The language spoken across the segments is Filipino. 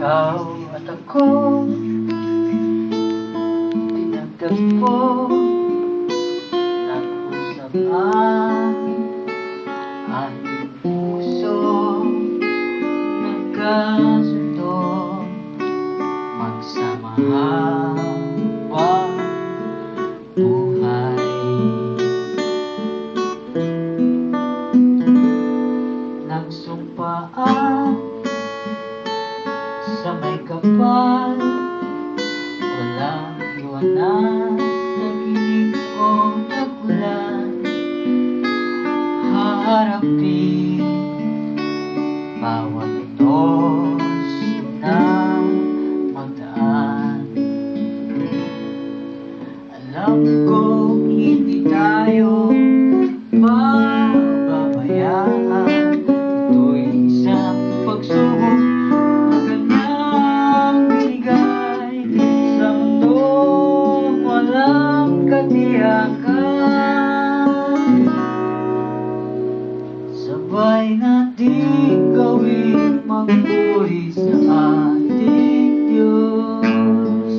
Ikaw at ako, tinagtagpo, nag-usap ang ating puso, nagkasundo, magsama habang buhay. Nagsumpaan sa may kapal, walang iwanan, nag-inip o nag-ulan, haharapin bawat itos na magdaan. Alam kong hindi tayo pababayaan, ito'y isang pagsubok na kanyang binigay sa mundong walang katiyakan. Sabay nating gawing magpuri sa ating Diyos.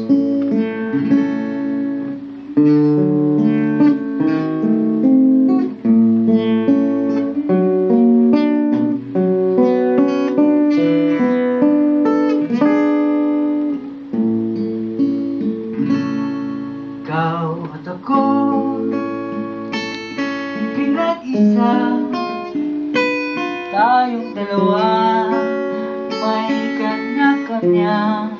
Ikaw at ako, pinag-isa, tayong dalawa, may kanya-kanya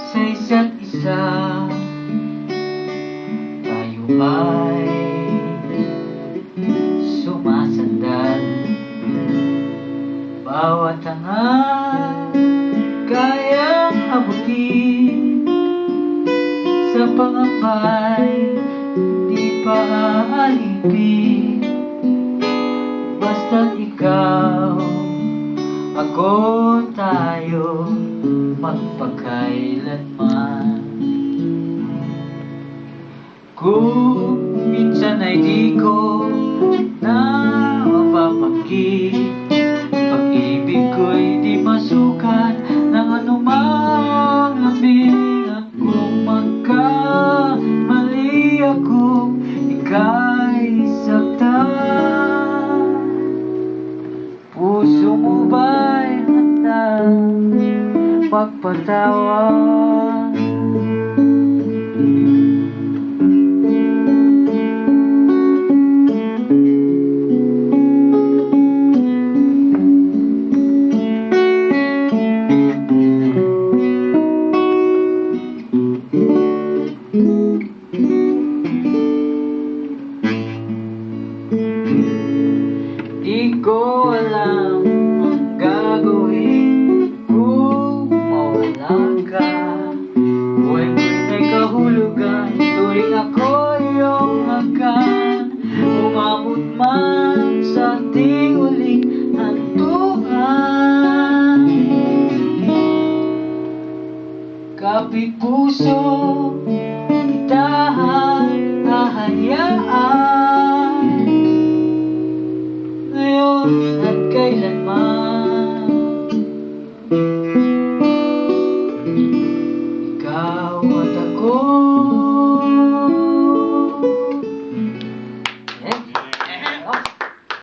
sa isa't isa. Tayo ay sumasandal, bawat hangat kayang abutin, sa pangambay di pa aalipin. Basta't ikaw, ako, tayo, magpakailanman. Kung minsan ay di ko na mapapangkin, pag-ibig ko'y di masukat ng anumang labing. At kung magkamali ako, ika'y saktan, puso mo ba'y handang magpatawad? Di ko alam ang gagawin kung mawala ka. Buhay ko'y may kahulugan, tuwing ako iyong hanggan. Umabot man sa ating uling hantungan, kapit puso